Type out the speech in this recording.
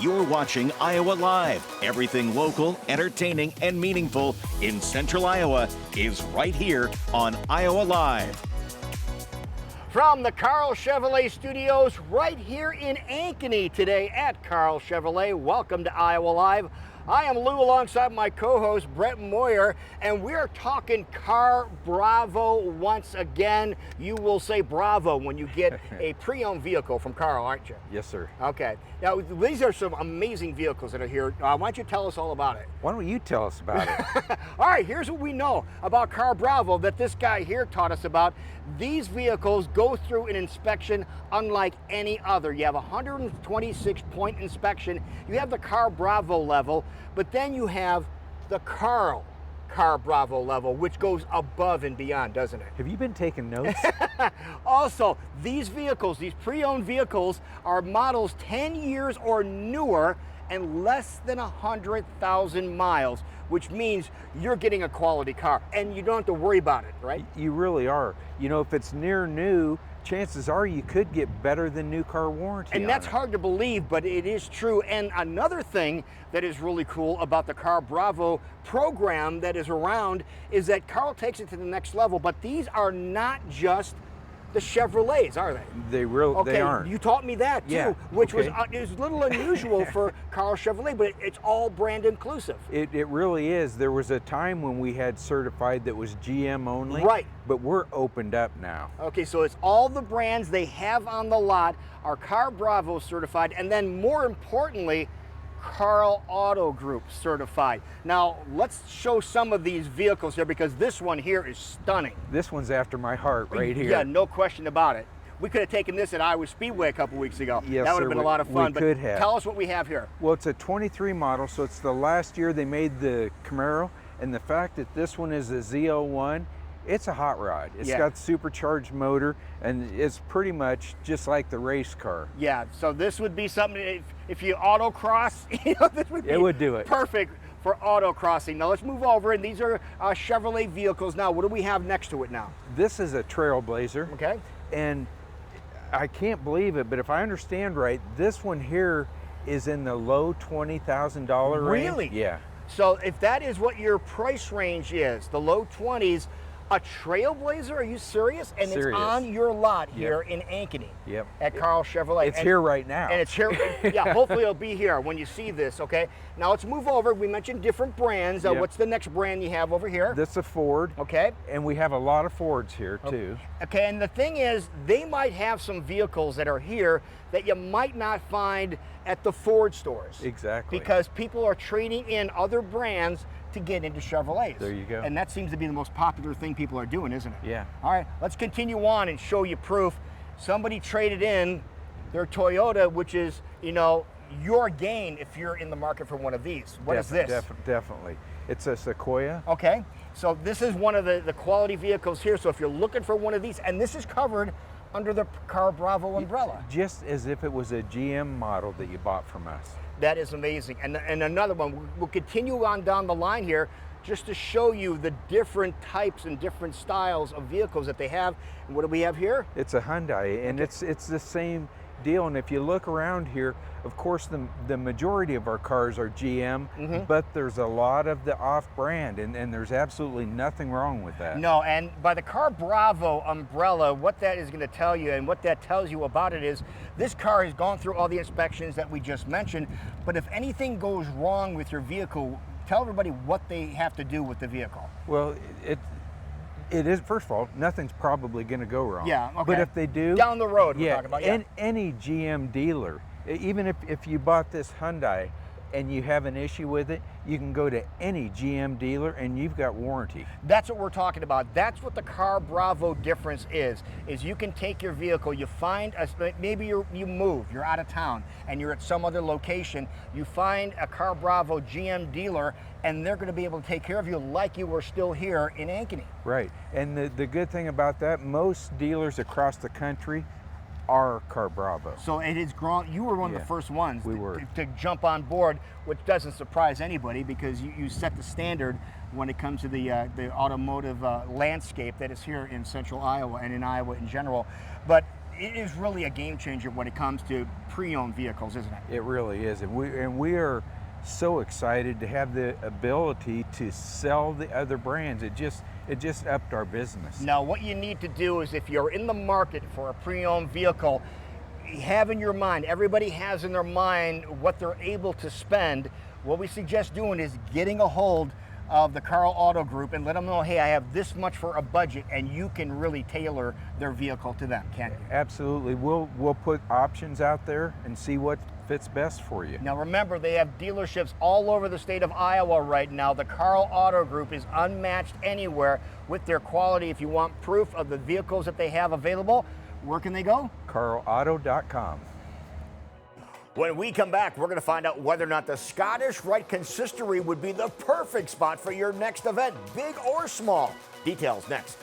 You're watching Iowa Live. Everything local, entertaining, and meaningful in Central Iowa is right here on Iowa Live. From the Karl Chevrolet Studios right here in Ankeny today at Karl Chevrolet. Welcome to Iowa Live. I am Lou alongside my co-host Bret Moyer, and we're talking Car Bravo once again. You will say bravo when you get a pre-owned vehicle from Karl, aren't you? Yes, sir. Okay. Now, these are some amazing vehicles that are here. Why don't you tell us all about it? Why don't you tell us about it? All right, here's what we know about Car Bravo that this guy here taught us about. These vehicles go through an inspection unlike any other. You have a 126-point inspection. You have the Car Bravo level, but then you have the Car Bravo level, which goes above and beyond, doesn't it? Have you been taking notes? Also, these vehicles, these pre-owned vehicles, are models 10 years or newer and less than 100,000 miles, which means you're getting a quality car and you don't have to worry about it, right? You really are. You know, if it's near new, chances are you could get better than new car warranty. And that's hard to believe, but it is true. And another thing that is really cool about the Car Bravo program that is around is that Karl takes it to the next level, but these are not just the Chevrolets, are they? They aren't. You taught me that too, Yeah, which okay. is a little unusual for Karl Chevrolet, but it's all brand inclusive. It really is. There was a time when we had certified that was GM only. Right. But we're opened up now. Okay, so it's all the brands they have on the lot are Car Bravo certified, and then more importantly, Karl Auto Group certified. Now, let's show some of these vehicles here because this one here is stunning. This one's after my heart right here. Yeah, no question about it. We could have taken this at Iowa Speedway a couple weeks ago. Yes, that would sir, have been a lot of fun. we could have. Tell us what we have here. Well, it's a 23 model, so it's the last year they made the Camaro, and the fact that this one is a Z01, it's a hot rod. It's got supercharged motor, and it's pretty much just like the race car. Yeah, so this would be something, if you autocross, this would be It would do it. Perfect for autocrossing. Now let's move over, and these are Chevrolet vehicles. Now, what do we have next to it now? This is a Trailblazer. Okay. And I can't believe it, but if I understand right, this one here is in the low $20,000 range. Really? Yeah. So if that is what your price range is, the low 20s, a Trailblazer, are you serious? And Serious. It's on your lot here in Ankeny. Yep. At Karl Chevrolet. It's here right now. And it's here, yeah, hopefully it'll be here when you see this, okay? Now let's move over. We mentioned different brands. Yep. What's the next brand you have over here? This is a Ford. Okay. And we have a lot of Fords here too. Okay, and the thing is, they might have some vehicles that are here that you might not find at the Ford stores. Exactly. Because people are trading in other brands to get into Chevrolets. There you go. And that seems to be the most popular thing people are doing, isn't it? Yeah. All right, let's continue on and show you proof. Somebody traded in their Toyota, which is, your gain if you're in the market for one of these. What is this? Definitely. It's a Sequoia. Okay, so this is one of the quality vehicles here. So if you're looking for one of these, and this is covered under the Car Bravo umbrella. Just as if it was a GM model that you bought from us. That is amazing. And another one, we'll continue on down the line here just to show you the different types and different styles of vehicles that they have. And what do we have here? It's a Hyundai, and it's the same deal. And if you look around here, of course, the majority of our cars are GM, but there's a lot of the off-brand, and there's absolutely nothing wrong with that. No, and by the Car Bravo umbrella, what that is going to tell you and what that tells you about it is this car has gone through all the inspections that we just mentioned, but if anything goes wrong with your vehicle, tell everybody what they have to do with the vehicle. Well, it is, first of all, nothing's probably going to go wrong. Yeah, okay. But if they do, down the road we're talking about, any GM dealer, even if you bought this Hyundai and you have an issue with it, you can go to any GM dealer and you've got warranty. That's what we're talking about. That's what the Car Bravo difference is you can take your vehicle, you find, maybe you move, you're out of town, and you're at some other location, you find a Car Bravo GM dealer, and they're going to be able to take care of you like you were still here in Ankeny. Right, and the good thing about that, most dealers across the country are Car Bravo. So it has grown. You were one of the first ones to jump on board, which doesn't surprise anybody because you set the standard when it comes to the automotive landscape that is here in Central Iowa and in Iowa in general. But it is really a game changer when it comes to pre-owned vehicles, isn't it? It really is, and we are so excited to have the ability to sell the other brands. It just upped our business. Now, what you need to do is, if you're in the market for a pre-owned vehicle, have in your mind, everybody has in their mind what they're able to spend. What we suggest doing is getting a hold of the Karl Auto Group and let them know, hey, I have this much for a budget, and you can really tailor their vehicle to them, can't you? Absolutely. We'll put options out there and see what fits best for you. Now remember, they have dealerships all over the state of Iowa right now. The Karl Auto Group is unmatched anywhere with their quality. If you want proof of the vehicles that they have available, where can they go? KarlAuto.com. When we come back, we're going to find out whether or not the Scottish Rite Consistory would be the perfect spot for your next event, big or small. Details next.